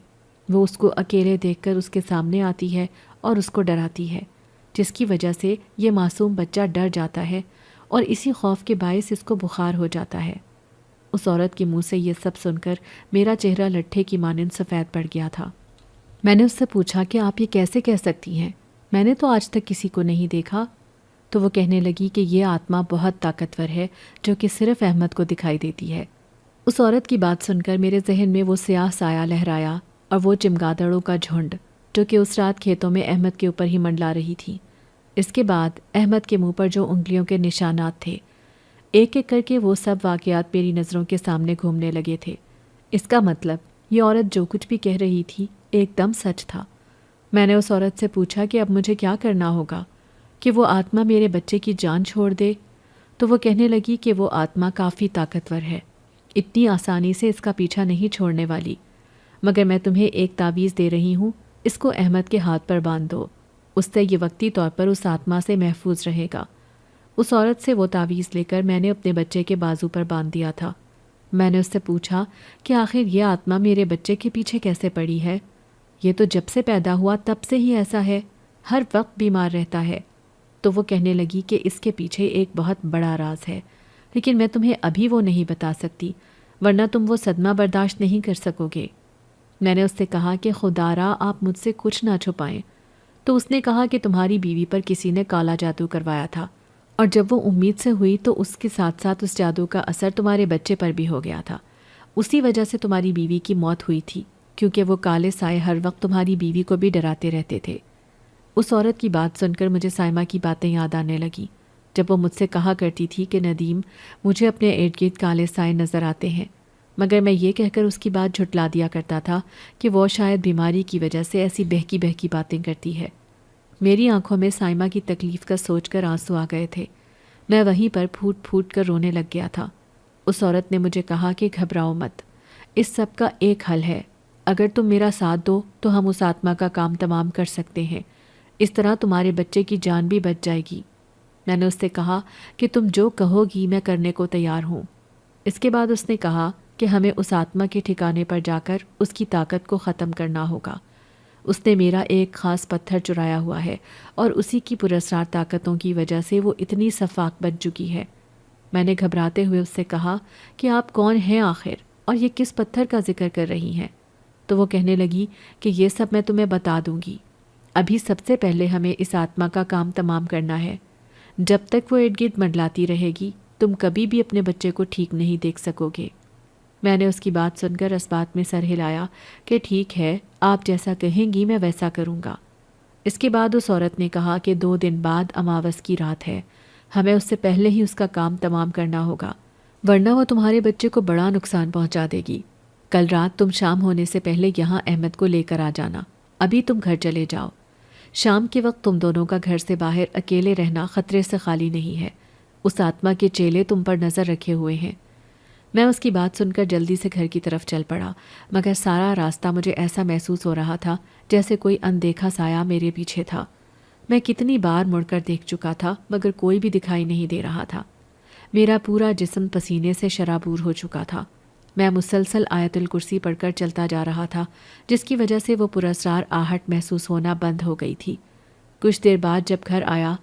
وہ اس کو اکیلے دیکھ کر اس کے سامنے آتی ہے اور اس کو ڈراتی ہے، جس کی وجہ سے یہ معصوم بچہ ڈر جاتا ہے اور اسی خوف کے باعث اس کو بخار ہو جاتا ہے۔ اس عورت کے منہ سے یہ سب سن کر میرا چہرہ لٹھے کی مانند سفید پڑ گیا تھا۔ میں نے اس سے پوچھا کہ آپ یہ کیسے کہہ سکتی ہیں؟ میں نے تو آج تک کسی کو نہیں دیکھا۔ تو وہ کہنے لگی کہ یہ آتما بہت طاقتور ہے جو کہ صرف احمد کو دکھائی دیتی ہے۔ اس عورت کی بات سن کر میرے ذہن میں وہ سیاہ سایہ لہرایا اور وہ چمگادڑوں کا جھنڈ جو کہ اس رات کھیتوں میں احمد کے اوپر ہی منڈلا رہی تھی۔ اس کے بعد احمد کے منہ پر جو انگلیوں کے نشانات تھے، ایک ایک کر کے وہ سب واقعات میری نظروں کے سامنے گھومنے لگے تھے۔ اس کا مطلب یہ عورت جو کچھ بھی کہہ رہی تھی ایک دم سچ تھا۔ میں نے اس عورت سے پوچھا کہ اب مجھے کیا کرنا ہوگا کہ وہ آتما میرے بچے کی جان چھوڑ دے؟ تو وہ کہنے لگی کہ وہ آتما کافی طاقتور ہے، اتنی آسانی سے اس کا پیچھا نہیں چھوڑنے والی، مگر میں تمہیں ایک تعویذ دے رہی ہوں، اس کو احمد کے ہاتھ پر باندھ دو، اس سے یہ وقتی طور پر اس آتما سے محفوظ رہے گا۔ اس عورت سے وہ تعویذ لے کر میں نے اپنے بچے کے بازو پر باندھ دیا تھا۔ میں نے اس سے پوچھا کہ آخر یہ آتما میرے بچے کے پیچھے کیسے پڑی ہے؟ یہ تو جب سے پیدا ہوا تب سے ہی ایسا ہے، ہر وقت بیمار رہتا ہے۔ تو وہ کہنے لگی کہ اس کے پیچھے ایک بہت بڑا راز ہے، لیکن میں تمہیں ابھی وہ نہیں بتا سکتی، ورنہ تم وہ صدمہ برداشت نہیں کر سکو گے۔ میں نے اس سے کہا کہ خدا را آپ مجھ سے کچھ نہ چھپائیں۔ تو اس نے کہا کہ تمہاری بیوی پر کسی نے کالا جادو کروایا تھا، اور جب وہ امید سے ہوئی تو اس کے ساتھ ساتھ اس جادو کا اثر تمہارے بچے پر بھی ہو گیا تھا۔ اسی وجہ سے تمہاری بیوی کی موت ہوئی تھی، کیونکہ وہ کالے سائے ہر وقت تمہاری بیوی کو بھی ڈراتے رہتے تھے۔ اس عورت کی بات سن کر مجھے سائمہ کی باتیں یاد آنے لگیں، جب وہ مجھ سے کہا کرتی تھی کہ ندیم، مجھے اپنے ارد گرد کالے سائے نظر آتے ہیں، مگر میں یہ کہہ کر اس کی بات جھٹلا دیا کرتا تھا کہ وہ شاید بیماری کی وجہ سے ایسی بہکی بہکی باتیں کرتی ہے۔ میری آنکھوں میں سائمہ کی تکلیف کا سوچ کر آنسو آ گئے تھے۔ میں وہیں پر پھوٹ پھوٹ کر رونے لگ گیا تھا۔ اس عورت نے مجھے کہا کہ گھبراؤ مت، اس سب کا ایک حل ہے، اگر تم میرا ساتھ دو تو ہم اس آتما کا کام تمام کر سکتے ہیں، اس طرح تمہارے بچے کی جان بھی بچ جائے گی۔ میں نے اس سے کہا کہ تم جو کہو گی میں کرنے کو تیار ہوں۔ اس کے بعد اس نے کہا کہ ہمیں اس آتما کے ٹھکانے پر جا کر اس کی طاقت کو ختم کرنا ہوگا۔ اس نے میرا ایک خاص پتھر چرایا ہوا ہے اور اسی کی پراسرار طاقتوں کی وجہ سے وہ اتنی شفاق بن چکی ہے۔ میں نے گھبراتے ہوئے اس سے کہا کہ آپ کون ہیں آخر، اور یہ کس پتھر کا ذکر کر رہی ہیں؟ تو وہ کہنے لگی کہ یہ سب میں تمہیں بتا دوں گی، ابھی سب سے پہلے ہمیں اس آتما کا کام تمام کرنا ہے۔ جب تک وہ ارد گرد منڈلاتی رہے گی تم کبھی بھی اپنے بچے کو ٹھیک نہیں دیکھ سکو گے۔ میں نے اس کی بات سن کر اس بات میں سر ہلایا کہ ٹھیک ہے، آپ جیسا کہیں گی میں ویسا کروں گا۔ اس کے بعد اس عورت نے کہا کہ 2 دن بعد اماوس کی رات ہے، ہمیں اس سے پہلے ہی اس کا کام تمام کرنا ہوگا، ورنہ وہ تمہارے بچے کو بڑا نقصان پہنچا دے گی۔ کل رات تم شام ہونے سے پہلے یہاں احمد کو لے کر آ جانا، ابھی تم گھر چلے جاؤ۔ شام کے وقت تم دونوں کا گھر سے باہر اکیلے رہنا خطرے سے خالی نہیں ہے، اس آتما کے چیلے تم پر نظر رکھے ہوئے ہیں۔ میں اس کی بات سن کر جلدی سے گھر کی طرف چل پڑا، مگر سارا راستہ مجھے ایسا محسوس ہو رہا تھا جیسے کوئی اندیکھا سایہ میرے پیچھے تھا۔ میں کتنی بار مڑ کر دیکھ چکا تھا مگر کوئی بھی دکھائی نہیں دے رہا تھا۔ میرا پورا جسم پسینے سے شرابور ہو چکا تھا۔ میں مسلسل آیت الکرسی پڑھ کر چلتا جا رہا تھا، جس کی وجہ سے وہ پراسرار آہٹ محسوس ہونا بند ہو گئی تھی۔ کچھ دیر بعد جب گھر آیا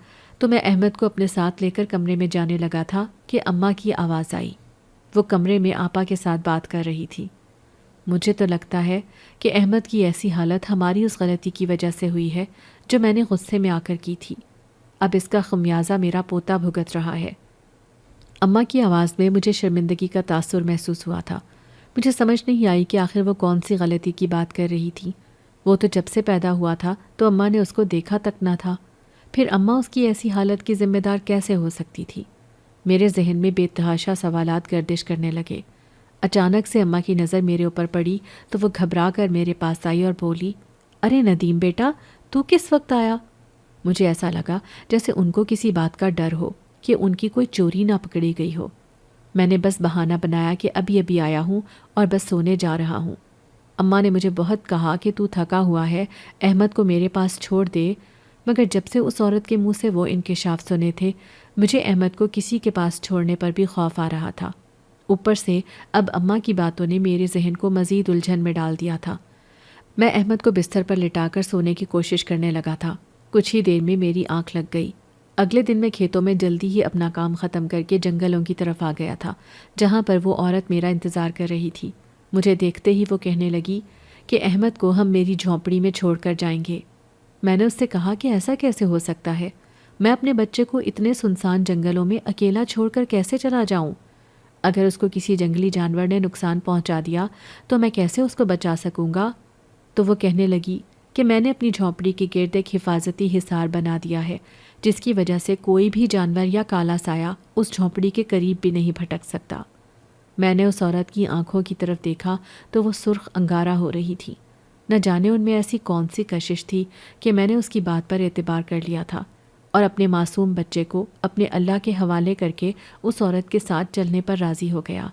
تو میں احمد کو اپنے ساتھ لے کر کمرے میں جانے لگا تھا کہ اماں کی آواز آئی۔ وہ کمرے میں آپا کے ساتھ بات کر رہی تھی۔ مجھے تو لگتا ہے کہ احمد کی ایسی حالت ہماری اس غلطی کی وجہ سے ہوئی ہے جو میں نے غصے میں آ کر کی تھی۔ اب اس کا خمیازہ میرا پوتا بھگت رہا ہے۔ اماں کی آواز میں مجھے شرمندگی کا تاثر محسوس ہوا تھا۔ مجھے سمجھ نہیں آئی کہ آخر وہ کون سی غلطی کی بات کر رہی تھی۔ وہ تو جب سے پیدا ہوا تھا تو اماں نے اس کو دیکھا تک نہ تھا، پھر اماں اس کی ایسی حالت کی ذمہ دار کیسے ہو سکتی تھی؟ میرے ذہن میں بے تحاشا سوالات گردش کرنے لگے۔ اچانک سے اماں کی نظر میرے اوپر پڑی تو وہ گھبرا کر میرے پاس آئی اور بولی، ارے ندیم بیٹا، تو کس وقت آیا؟ مجھے ایسا لگا جیسے ان کو کسی بات کا ڈر ہو کہ ان کی کوئی چوری نہ پکڑی گئی ہو۔ میں نے بس بہانہ بنایا کہ ابھی ابھی آیا ہوں اور بس سونے جا رہا ہوں۔ اماں نے مجھے بہت کہا کہ تو تھکا ہوا ہے، احمد کو میرے پاس چھوڑ دے، مگر جب سے اس عورت کے منہ سے وہ انکشاف سنے تھے، مجھے احمد کو کسی کے پاس چھوڑنے پر بھی خوف آ رہا تھا۔ اوپر سے اب اماں کی باتوں نے میرے ذہن کو مزید الجھن میں ڈال دیا تھا۔ میں احمد کو بستر پر لٹا کر سونے کی کوشش کرنے لگا تھا۔ کچھ ہی دیر میں میری آنکھ لگ گئی۔ اگلے دن میں کھیتوں میں جلدی ہی اپنا کام ختم کر کے جنگلوں کی طرف آ گیا تھا، جہاں پر وہ عورت میرا انتظار کر رہی تھی۔ مجھے دیکھتے ہی وہ کہنے لگی کہ احمد کو ہم میری جھونپڑی میں چھوڑ کر جائیں گے۔ میں نے اس سے کہا کہ ایسا کیسے ہو سکتا ہے؟ میں اپنے بچے کو اتنے سنسان جنگلوں میں اکیلا چھوڑ کر کیسے چلا جاؤں؟ اگر اس کو کسی جنگلی جانور نے نقصان پہنچا دیا تو میں کیسے اس کو بچا سکوں گا؟ تو وہ کہنے لگی کہ میں نے اپنی جھونپڑی کے گرد ایک حفاظتی حصار بنا دیا ہے، جس کی وجہ سے کوئی بھی جانور یا کالا سایہ اس جھونپڑی کے قریب بھی نہیں بھٹک سکتا۔ میں نے اس عورت کی آنکھوں کی طرف دیکھا تو وہ سرخ انگارہ ہو رہی تھی۔ نہ جانے ان میں ایسی کون سی کشش تھی کہ میں نے اس کی بات پر اعتبار کر لیا تھا اور اپنے معصوم بچے کو اپنے اللہ کے حوالے کر کے اس عورت کے ساتھ چلنے پر راضی ہو گیا۔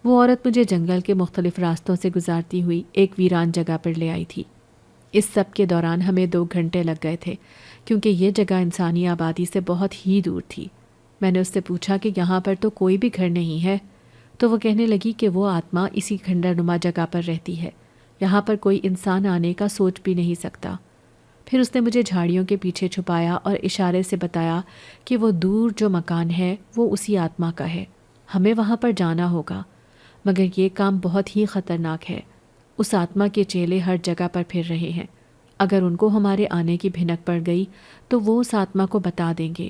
وہ عورت مجھے جنگل کے مختلف راستوں سے گزارتی ہوئی ایک ویران جگہ پر لے آئی تھی۔ اس سب کے دوران ہمیں 2 گھنٹے لگ گئے تھے، کیونکہ یہ جگہ انسانی آبادی سے بہت ہی دور تھی۔ میں نے اس سے پوچھا کہ یہاں پر تو کوئی بھی گھر نہیں ہے، تو وہ کہنے لگی کہ وہ آتما اسی کھنڈر نما جگہ پر رہتی ہے، یہاں پر کوئی انسان آنے کا سوچ بھی نہیں سکتا۔ پھر اس نے مجھے جھاڑیوں کے پیچھے چھپایا اور اشارے سے بتایا کہ وہ دور جو مکان ہے وہ اسی آتما کا ہے، ہمیں وہاں پر جانا ہوگا، مگر یہ کام بہت ہی خطرناک ہے۔ اس آتما کے چیلے ہر جگہ پر پھر رہے ہیں، اگر ان کو ہمارے آنے کی بھنک پڑ گئی تو وہ اس آتما کو بتا دیں گے۔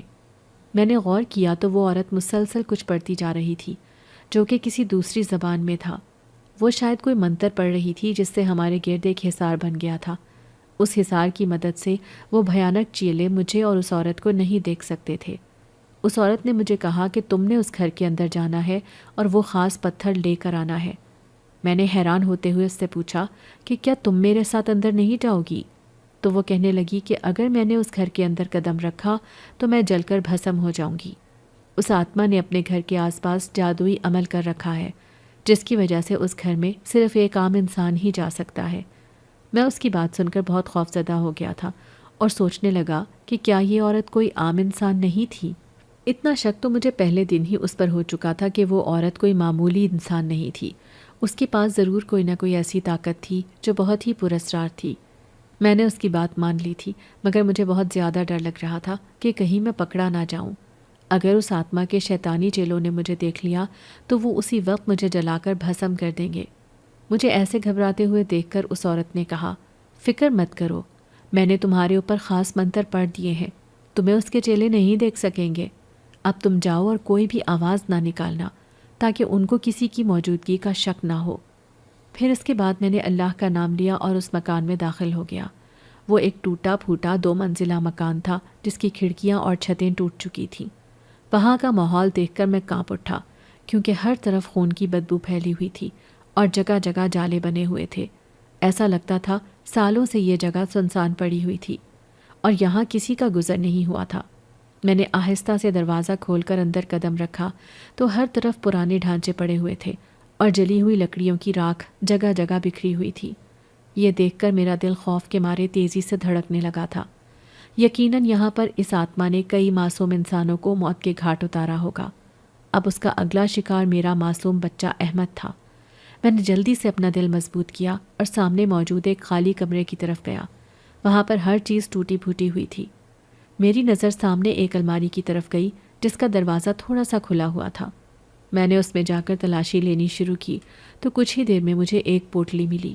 میں نے غور کیا تو وہ عورت مسلسل کچھ پڑھتی جا رہی تھی، جو کہ کسی دوسری زبان میں تھا۔ وہ شاید کوئی منتر پڑھ رہی تھی جس سے ہمارے گرد ایک حصار بن گیا تھا۔ اس حصار کی مدد سے وہ بھیانک چیلے مجھے اور اس عورت کو نہیں دیکھ سکتے تھے۔ اس عورت نے مجھے کہا کہ تم نے اس گھر کے اندر جانا ہے اور وہ خاص پتھر لے کر آنا ہے۔ میں نے حیران ہوتے ہوئے اس سے پوچھا کہ کیا تم میرے ساتھ اندر نہیں جاؤ گی؟ تو وہ کہنے لگی کہ اگر میں نے اس گھر کے اندر قدم رکھا تو میں جل کر بھسم ہو جاؤں گی۔ اس آتما نے اپنے گھر کے آس پاس جادوئی عمل کر رکھا ہے، جس کی وجہ سے اس گھر میں صرف ایک عام انسان ہی جا سکتا ہے۔ میں اس کی بات سن کر بہت خوفزدہ ہو گیا تھا اور سوچنے لگا کہ کیا یہ عورت کوئی عام انسان نہیں تھی؟ اتنا شک تو مجھے پہلے دن ہی اس پر ہو چکا تھا کہ وہ عورت کوئی معمولی انسان نہیں تھی، اس کے پاس ضرور کوئی نہ کوئی ایسی طاقت تھی جو بہت ہی پراسرار تھی۔ میں نے اس کی بات مان لی تھی، مگر مجھے بہت زیادہ ڈر لگ رہا تھا کہ کہیں میں پکڑا نہ جاؤں۔ اگر اس آتما کے شیطانی چیلوں نے مجھے دیکھ لیا تو وہ اسی وقت مجھے جلا کر بھسم کر دیں گے۔ مجھے ایسے گھبراتے ہوئے دیکھ کر اس عورت نے کہا، فکر مت کرو، میں نے تمہارے اوپر خاص منتر پڑھ دیے ہیں، تمہیں اس کے چیلے نہیں دیکھ سکیں گے۔ اب تم جاؤ اور کوئی بھی آواز نہ نکالنا تاکہ ان کو کسی کی موجودگی کا شک نہ ہو۔ پھر اس کے بعد میں نے اللہ کا نام لیا اور اس مکان میں داخل ہو گیا۔ وہ ایک ٹوٹا پھوٹا 2 منزلہ مکان تھا جس کی کھڑکیاں اور چھتیں ٹوٹ چکی تھیں۔ وہاں کا ماحول دیکھ کر میں کانپ اٹھا، کیونکہ ہر طرف خون کی بدبو پھیلی ہوئی تھی اور جگہ جگہ جالے بنے ہوئے تھے۔ ایسا لگتا تھا سالوں سے یہ جگہ سنسان پڑی ہوئی تھی اور یہاں کسی کا گزر نہیں ہوا تھا۔ میں نے آہستہ سے دروازہ کھول کر اندر قدم رکھا تو ہر طرف پرانے ڈھانچے پڑے ہوئے تھے اور جلی ہوئی لکڑیوں کی راکھ جگہ جگہ بکھری ہوئی تھی۔ یہ دیکھ کر میرا دل خوف کے مارے تیزی سے دھڑکنے لگا تھا۔ یقیناً یہاں پر اس آتما نے کئی معصوم انسانوں کو موت کے گھاٹ اتارا ہوگا۔ اب اس کا اگلا شکار میرا معصوم بچہ احمد تھا۔ میں نے جلدی سے اپنا دل مضبوط کیا اور سامنے موجود ایک خالی کمرے کی طرف گیا۔ وہاں پر ہر چیز ٹوٹی پھوٹی ہوئی تھی۔ میری نظر سامنے ایک الماری کی طرف گئی جس کا دروازہ تھوڑا سا کھلا ہوا تھا۔ میں نے اس میں جا کر تلاشی لینی شروع کی تو کچھ ہی دیر میں مجھے ایک پوٹلی ملی۔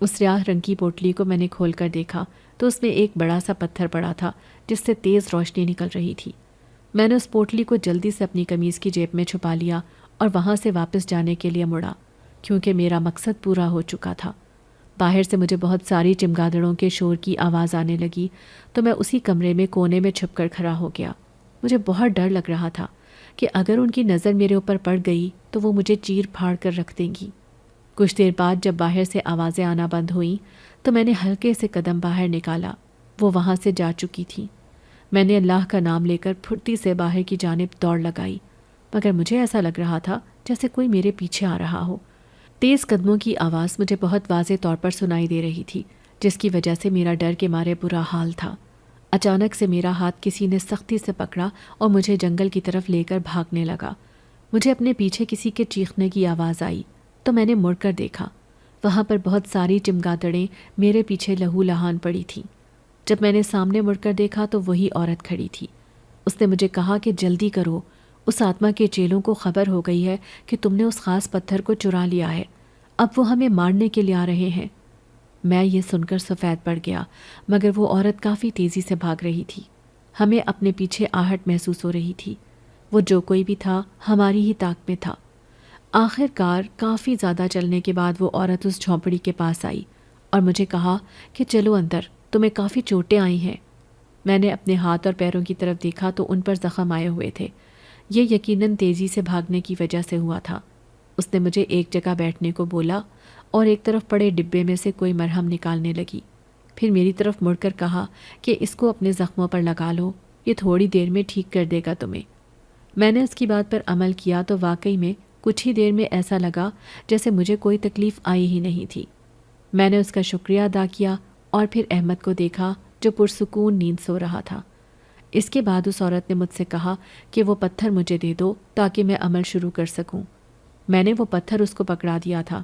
اس سیاہ رنگ کی پوٹلی کو میں نے کھول کر دیکھا تو اس میں ایک بڑا سا پتھر پڑا تھا جس سے تیز روشنی نکل رہی تھی۔ میں نے اس پوٹلی کو جلدی سے اپنی قمیض کی جیب میں چھپا لیا اور وہاں سے واپس جانے کے لیے مڑا، کیونکہ میرا مقصد پورا ہو چکا تھا۔ باہر سے مجھے بہت ساری چمگادڑوں کے شور کی آواز آنے لگی تو میں اسی کمرے میں کونے میں چھپ کر کھڑا ہو گیا۔ مجھے بہت ڈر لگ رہا تھا کہ اگر ان کی نظر میرے اوپر پڑ گئی تو وہ مجھے چیر پھاڑ کر رکھ دیں گی۔ کچھ دیر بعد جب باہر سے آوازیں آنا بند ہوئیں تو میں نے ہلکے سے قدم باہر نکالا۔ وہ وہاں سے جا چکی تھی۔ میں نے اللہ کا نام لے کر پھرتی سے باہر کی جانب دوڑ لگائی، مگر مجھے ایسا لگ رہا تھا جیسے کوئی میرے پیچھے آ رہا ہو۔ تیز قدموں کی آواز مجھے بہت واضح طور پر سنائی دے رہی تھی، جس کی وجہ سے میرا ڈر کے مارے برا حال تھا۔ اچانک سے میرا ہاتھ کسی نے سختی سے پکڑا اور مجھے جنگل کی طرف لے کر بھاگنے لگا۔ مجھے اپنے پیچھے کسی کے چیخنے کی آواز آئی تو میں نے مڑ کر دیکھا۔ وہاں پر بہت ساری چمگادڑیں میرے پیچھے لہو لہان پڑی تھیں۔ جب میں نے سامنے مڑ کر دیکھا تو وہی عورت کھڑی تھی۔ اس نے مجھے کہا کہ جلدی کرو، اس آتما کے چیلوں کو خبر ہو گئی ہے کہ تم نے اس خاص پتھر کو چرا لیا ہے، اب وہ ہمیں مارنے کے لیے آ رہے ہیں۔ میں یہ سن کر سفید پڑ گیا، مگر وہ عورت کافی تیزی سے بھاگ رہی تھی۔ ہمیں اپنے پیچھے آہٹ محسوس ہو رہی تھی۔ وہ جو کوئی بھی تھا ہماری ہی طاق میں تھا۔ آخر کار کافی زیادہ چلنے کے بعد وہ عورت اس جھونپڑی کے پاس آئی اور مجھے کہا کہ چلو اندر، تمہیں کافی چوٹیں آئی ہیں۔ میں نے اپنے ہاتھ اور پیروں کی طرف دیکھا تو ان پر زخم آئے ہوئے تھے۔ یہ یقیناً تیزی سے بھاگنے کی وجہ سے ہوا تھا۔ اس نے مجھے ایک جگہ بیٹھنے کو بولا اور ایک طرف پڑے ڈبے میں سے کوئی مرہم نکالنے لگی۔ پھر میری طرف مڑ کر کہا کہ اس کو اپنے زخموں پر لگا لو، یہ تھوڑی دیر میں ٹھیک کر دے گا تمہیں۔ میں نے اس کی بات پر عمل کیا تو واقعی میں کچھ ہی دیر میں ایسا لگا جیسے مجھے کوئی تکلیف آئی ہی نہیں تھی۔ میں نے اس کا شکریہ ادا کیا اور پھر احمد کو دیکھا جو پرسکون نیند سو رہا تھا۔ اس کے بعد اس عورت نے مجھ سے کہا کہ وہ پتھر مجھے دے دو تاکہ میں عمل شروع کر سکوں۔ میں نے وہ پتھر اس کو پکڑا دیا تھا۔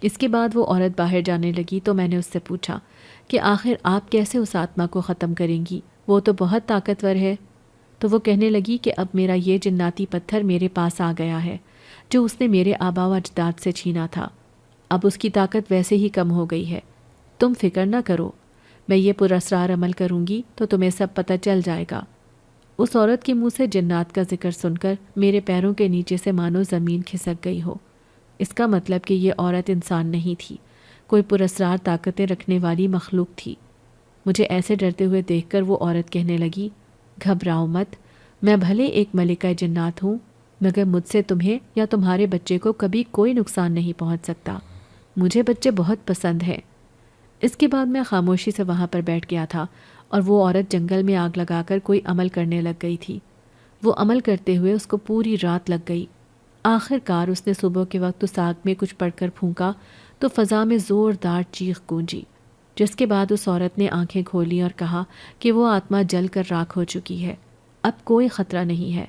اس کے بعد وہ عورت باہر جانے لگی تو میں نے اس سے پوچھا کہ آخر آپ کیسے اس آتما کو ختم کریں گی؟ وہ تو بہت طاقتور ہے۔ تو وہ کہنے لگی کہ اب میرا یہ جناتی پتھر میرے پاس آ گیا ہے جو اس نے میرے آبا و اجداد سے چھینا تھا۔ اب اس کی طاقت ویسے ہی کم ہو گئی ہے۔ تم فکر نہ کرو، میں یہ پراسرار عمل کروں گی تو تمہیں سب پتہ چل جائے گا۔ اس عورت کے منہ سے جنات کا ذکر سن کر میرے پیروں کے نیچے سے مانو زمین کھسک گئی ہو۔ اس کا مطلب کہ یہ عورت انسان نہیں تھی، کوئی پراسرار طاقتیں رکھنے والی مخلوق تھی۔ مجھے ایسے ڈرتے ہوئے دیکھ کر وہ عورت کہنے لگی، گھبراؤ مت، میں بھلے ایک ملکہ جنات ہوں مگر مجھ سے تمہیں یا تمہارے بچے کو کبھی کوئی نقصان نہیں پہنچ سکتا۔ مجھے بچے بہت پسند ہیں۔ اس کے بعد میں خاموشی سے وہاں پر بیٹھ گیا تھا اور وہ عورت جنگل میں آگ لگا کر کوئی عمل کرنے لگ گئی تھی۔ وہ عمل کرتے ہوئے اس کو پوری رات لگ گئی۔ آخر کار اس نے صبح کے وقت اس آگ میں کچھ پڑھ کر پھونکا تو فضا میں زوردار چیخ گونجی، جس کے بعد اس عورت نے آنکھیں کھولی اور کہا کہ وہ آتما جل کر راکھ ہو چکی ہے، اب کوئی خطرہ نہیں ہے،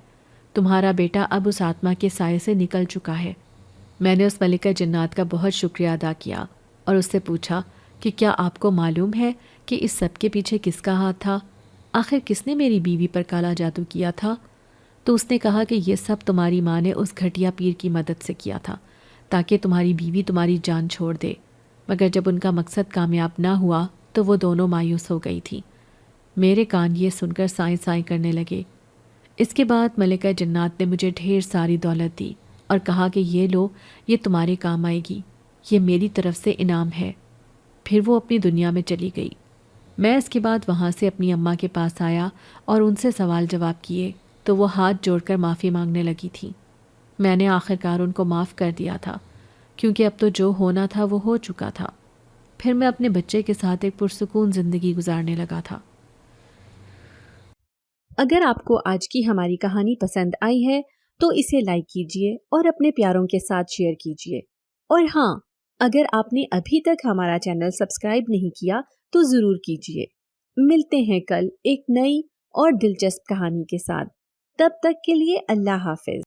تمہارا بیٹا اب اس آتما کے سائے سے نکل چکا ہے۔ میں نے اس ملکہ جنات کا بہت شکریہ ادا کیا اور اس سے پوچھا کہ کیا آپ کو معلوم ہے کہ اس سب کے پیچھے کس کا ہاتھ تھا؟ آخر کس نے میری بیوی پر کالا جادو کیا تھا؟ تو اس نے کہا کہ یہ سب تمہاری ماں نے اس گھٹیا پیر کی مدد سے کیا تھا تاکہ تمہاری بیوی تمہاری جان چھوڑ دے، مگر جب ان کا مقصد کامیاب نہ ہوا تو وہ دونوں مایوس ہو گئی تھی۔ میرے کان یہ سن کر سائیں سائیں کرنے لگے۔ اس کے بعد ملکہ جنات نے مجھے ڈھیر ساری دولت دی اور کہا کہ یہ لو، یہ تمہارے کام آئے گی، یہ میری طرف سے انعام ہے۔ پھر وہ اپنی دنیا میں چلی گئی۔ میں اس کے بعد وہاں سے اپنی اماں کے پاس آیا اور ان سے سوال جواب کیے تو وہ ہاتھ جوڑ کر معافی مانگنے لگی تھی۔ میں نے آخر کار ان کو معاف کر دیا تھا کیونکہ اب تو جو ہونا تھا وہ ہو چکا تھا۔ پھر میں اپنے بچے کے ساتھ ایک پرسکون زندگی گزارنے لگا تھا۔ اگر آپ کو آج کی ہماری کہانی پسند آئی ہے تو اسے لائک کیجیے اور اپنے پیاروں کے ساتھ شیئر کیجیے، اور ہاں، اگر آپ نے ابھی تک ہمارا چینل سبسکرائب نہیں کیا تو ضرور کیجیے۔ ملتے ہیں کل ایک نئی اور دلچسپ کہانی کے ساتھ، تب تک کے لیے اللہ حافظ۔